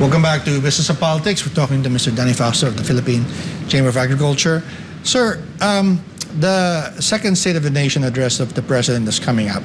Welcome back to Business and Politics. We're talking to Mr. DANILO Fausto of the Philippine Chamber of Agriculture. Sir, the second State of the Nation address of the President is coming up.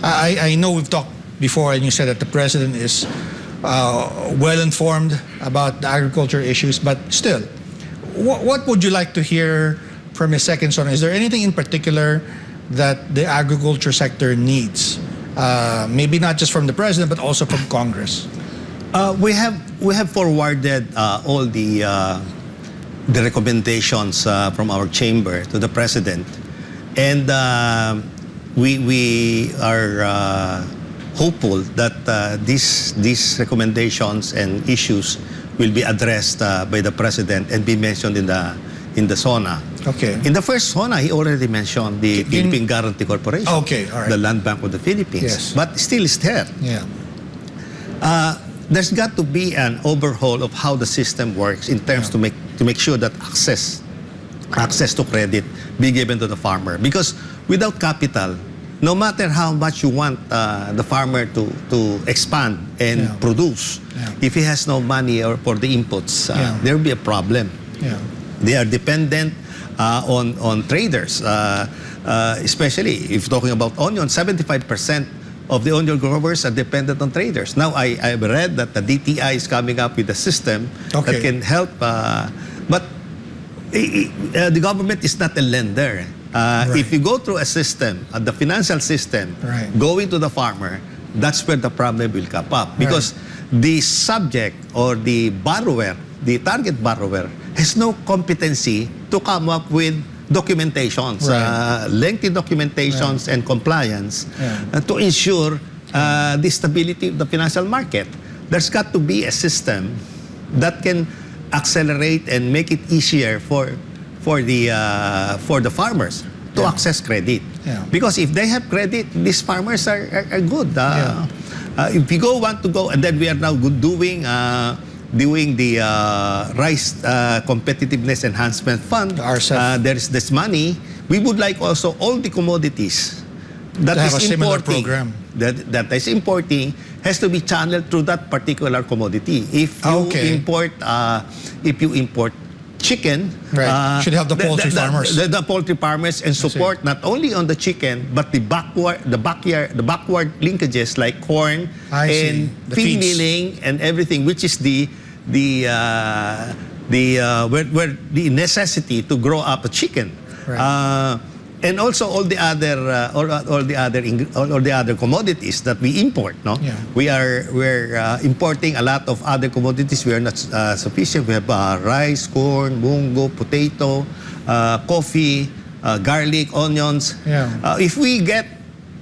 I know we've talked before and you said that the President is well informed about the agriculture issues, but still, what would you like to hear from his second son? Is there anything in particular that the agriculture sector needs? Maybe not just from the President, but also from Congress. We have forwarded all the recommendations from our chamber to the President, and we are hopeful that these recommendations and issues will be addressed by the President and be mentioned in the SONA. Okay. In the first SONA, he already mentioned the Philippine Guarantee Corporation. Okay, all right. The Land Bank of the Philippines. Yes. But still is there. Yeah. There's got to be an overhaul of how the system works in terms to make sure that access to credit be given to the farmer. Because without capital, no matter how much you want the farmer to expand and produce, if he has no money for the inputs, there will be a problem. Yeah. They are dependent on traders, especially if talking about onion. 75% of the onion growers are dependent on traders. Now, I've read that the DTI is coming up with a system that can help, but the government is not a lender. If you go through a system, the financial system, going to the farmer, that's where the problem will come up. Because the subject or the borrower, the target borrower, has no competency to come up with documentations, lengthy documentations and compliance to ensure the stability of the financial market. There's got to be a system that can accelerate and make it easier for the farmers to access credit. Because if they have credit, these farmers are good. If we want to go, and then we are now doing the Rice Competitiveness Enhancement Fund, there's this money. We would like also all the commodities that is importing, that is importing, has to be channeled through that particular commodity. If you import chicken, should have the poultry farmers. The poultry farmers and support not only on the chicken but the backward linkages like corn and feed milling and everything, which is where the necessity to grow up a chicken, and also all the other commodities that we import. No, we're importing a lot of other commodities. We are not sufficient. We have rice, corn, mungo, potato, coffee, garlic, onions. If we get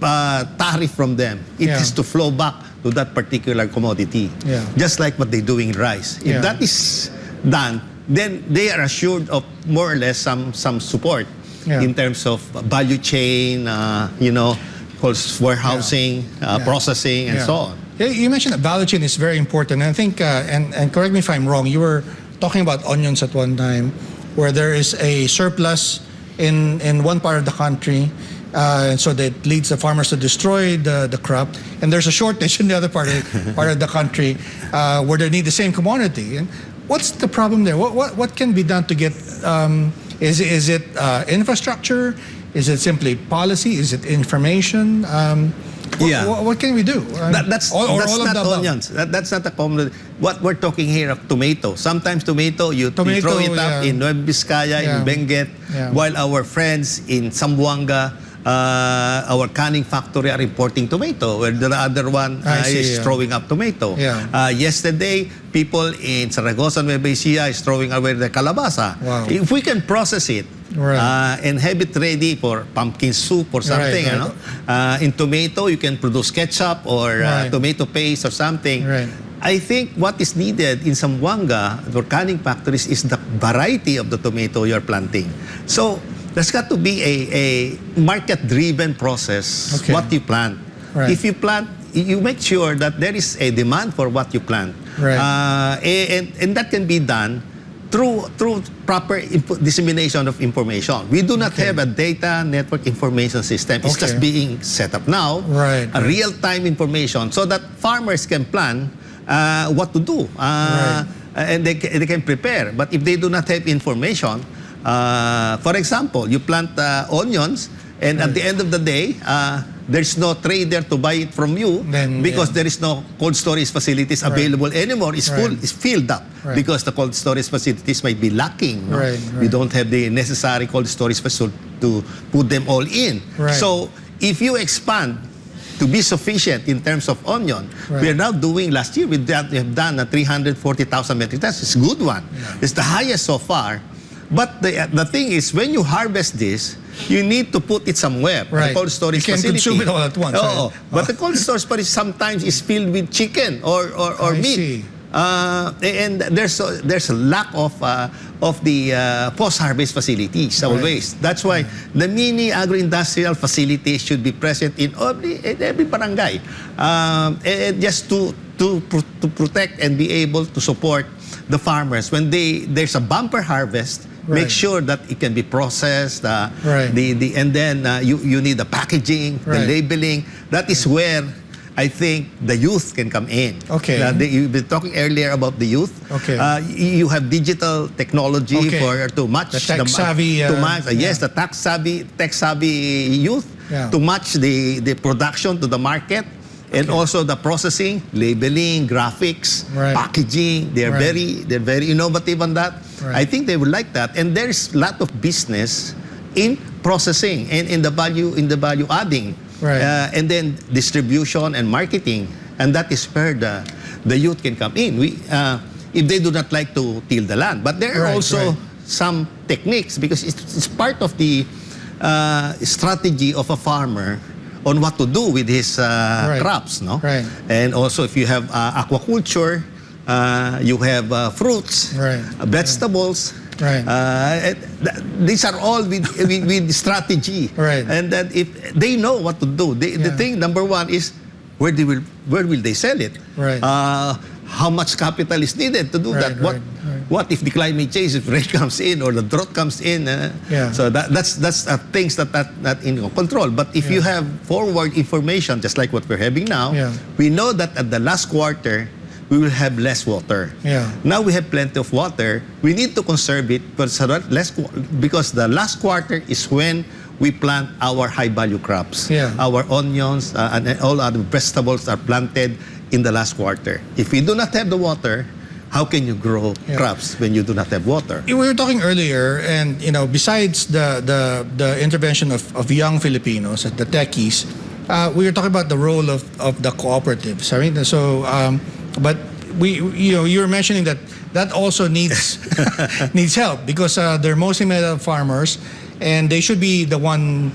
tariff from them, it has to flow back to that particular commodity, just like what they're doing in rice. If that is done, then they are assured of more or less some support in terms of value chain, warehousing, processing, and so on. You mentioned that value chain is very important. And I think, and correct me if I'm wrong, you were talking about onions at one time, where there is a surplus in one part of the country, and so that leads the farmers to destroy the crop, and there's a shortage in the other part of the country where they need the same commodity. And what's the problem there? What can be done to get? Is it infrastructure? Is it simply policy? Is it information? What can we do? That's not onions. That's not a common. What we're talking here of tomato. Sometimes tomato, you throw it up in Nueva Vizcaya, in Benguet, while our friends in Zamboanga, our canning factory are importing tomato, where the other one is throwing up tomato. Yesterday, people in Saragossa, Nueva Ecija is throwing away the calabasa. If we can process it and have it ready for pumpkin soup or something, in tomato, you can produce ketchup or tomato paste or something. I think what is needed in Zamboanga for canning factories is the variety of the tomato you're planting. So there's got to be a market-driven process, what you plant. If you plant, you make sure that there is a demand for what you plant. And that can be done through proper dissemination of information. We do not have a data network information system. It's just being set up now, a real-time information, so that farmers can plan what to do. And they can prepare. But if they do not have information, for example, you plant onions, and at the end of the day, there's no trader to buy it from you because there is no cold storage facilities available anymore. It's full, it's filled up because the cold storage facilities might be lacking. No? We don't have the necessary cold storage facility to put them all in. So if you expand to be sufficient in terms of onion, we are now doing, last year we have done 340,000 metric tons. It's a good one. It's the highest so far. But the thing is, when you harvest this, you need to put it somewhere. The cold storage facility. You can consume it all at once. But the cold storage facility sometimes is filled with chicken or meat. And there's a lack of the post-harvest facilities always. That's why the mini agro-industrial facilities should be present in every barangay, and just to protect and be able to support the farmers when there's a bumper harvest. Make sure that it can be processed, and then you need the packaging, the labeling. That is where I think the youth can come in. You've been talking earlier about the youth. You have digital technology to match the tech-savvy. The tech-savvy youth to match the production to the market. And also the processing, labeling, graphics, packaging. They're very innovative on that. I think they would like that. And there's a lot of business in processing and in the value adding. And then distribution and marketing. And that is where the youth can come in. If they do not like to till the land. But there are also some techniques, because it's part of the strategy of a farmer on what to do with his crops, no? And also, if you have aquaculture, you have fruits, vegetables. These are all with strategy, and that if they know what to do, the thing number one is where will they sell it? How much capital is needed to do that? What if the climate change, if rain comes in or the drought comes in? So that's things that in control. But if you have forward information, just like what we're having now, we know that at the last quarter, we will have less water. Now we have plenty of water. We need to conserve it, because the last quarter is when we plant our high-value crops. Our onions and all other vegetables are planted in the last quarter. If we do not have the water, how can you grow crops when you do not have water? We were talking earlier, and besides the intervention of young Filipinos, the techies, we were talking about the role of the cooperatives. I mean, so, but you were mentioning that also needs needs help, because they're mostly made up farmers, and they should be the one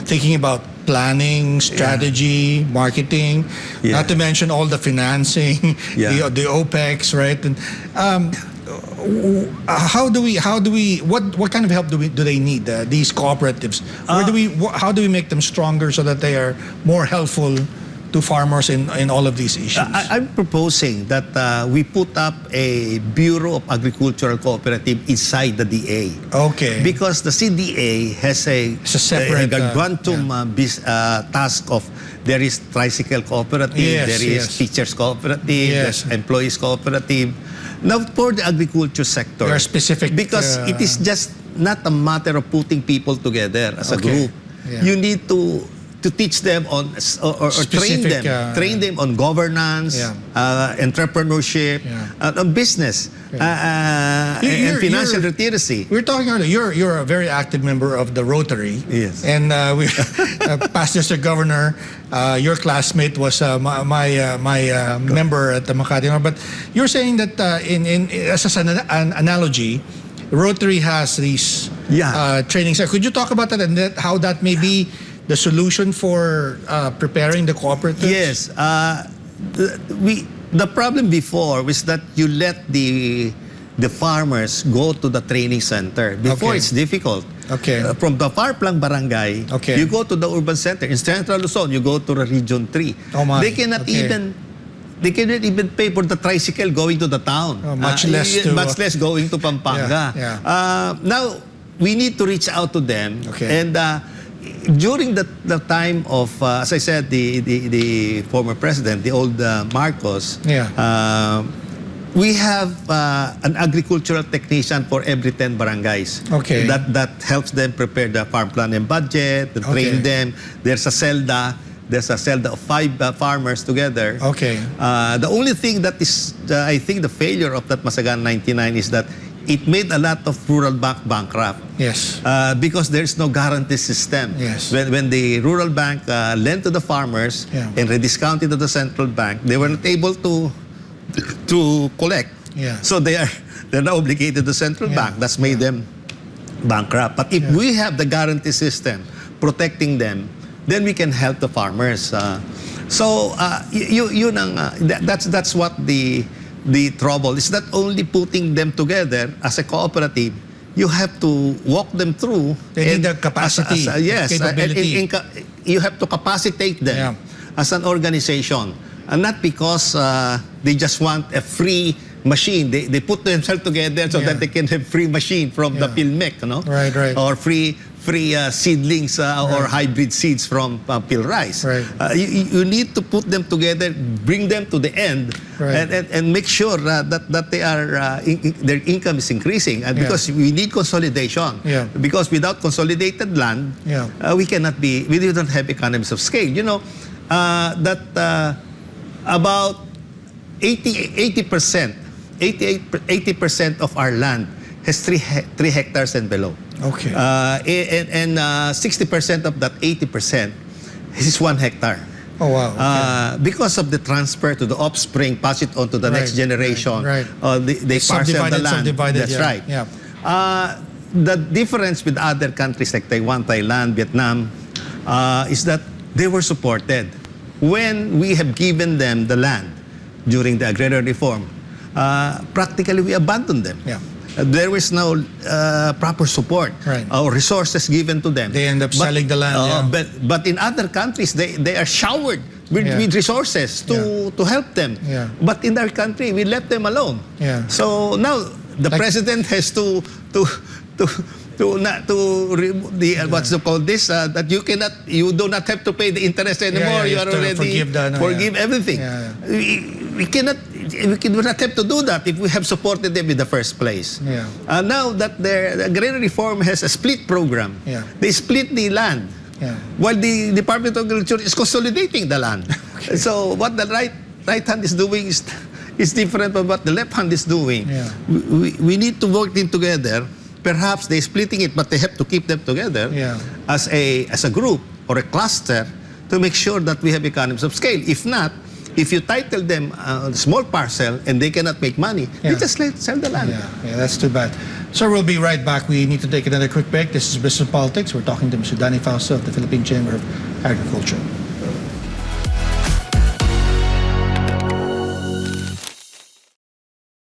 thinking about planning, strategy, marketing, not to mention all the financing, the OPEX, right? And what kind of help do they need, these cooperatives? How do we make them stronger so that they are more helpful to farmers in all of these issues? I'm proposing that we put up a Bureau of Agricultural Cooperative inside the DA. Because the CDA has a separate quantum task of, there is tricycle cooperative, there is teachers cooperative, there's employees cooperative. Now for the agriculture sector, there are specific, because it is just not a matter of putting people together as a group. You need to teach them on or train them on governance, entrepreneurship, on business, and financial literacy. We were talking earlier. You're a very active member of the Rotary. And we, past Mr. Governor, your classmate was my member at the Makati. But you're saying that as an analogy, Rotary has these trainings. Could you talk about that and how that may be the solution for preparing the cooperatives? Yes. The problem before was that you let the farmers go to the training center. Before, it's difficult. From the Farplang barangay, you go to the urban center. In Central Luzon, you go to the Region 3. They cannot even pay for the tricycle going to the town. Much less going to Pampanga. Now, we need to reach out to them. And during the time of, as I said, the former president, the old Marcos, we have an agricultural technician for every 10 barangays. Okay. That helps them prepare the farm plan and budget, and train them. There's a CELDA. There's a CELDA of 5 farmers together. Okay. The only thing that is, I think, the failure of that Masagan 99 is that it made a lot of rural bank bankrupt. Yes. Because there's no guarantee system. Yes. When the rural bank lent to the farmers and rediscounted to the central bank, they were not able to collect. Yeah. So they're now obligated to the central bank. That's made them bankrupt. But if we have the guarantee system protecting them, then we can help the farmers. That's what the trouble is. Not only putting them together as a cooperative, you have to walk them through. They need the capacity, capability. You have to capacitate them as an organization, and not because they just want a free machine. They put themselves together so that they can have free machine from the PhilMec, Right. or free seedlings or hybrid seeds from PhilRice. Right. You need to put them together, bring them to the end, and make sure that they are their income is increasing. And because we need consolidation. Because without consolidated land, we don't have economies of scale. You know that about 80% of our land has 3 hectares and below. Okay. And 60% of that 80% is 1 hectare. Oh, wow. Okay. Because of the transfer to the offspring, pass it on to the next generation. They parcel the land. That's right. The difference with other countries like Taiwan, Thailand, Vietnam, is that they were supported. When we have given them the land during the agrarian reform, practically we abandoned them. There was no proper support or resources given to them. They end up selling the land. But in other countries, they are showered with resources to help them. But in our country, we left them alone. So now the president has to remove the what's it called this that you do not have to pay the interest anymore. You are already forgive everything. We do not have to do that if we have supported them in the first place. Now that the agrarian reform has a split program, they split the land, while the Department of Agriculture is consolidating the land. So what the right hand is doing is different from what the left hand is doing. We need to work in together. Perhaps they're splitting it, but they have to keep them together as a group or a cluster to make sure that we have economies of scale. If not, if you title them a small parcel and they cannot make money, they just sell the land. That's too bad. Sir, we'll be right back. We need to take another quick break. This is Business and Politics. We're talking to Mr. Danny Fausto of the Philippine Chamber of Agriculture.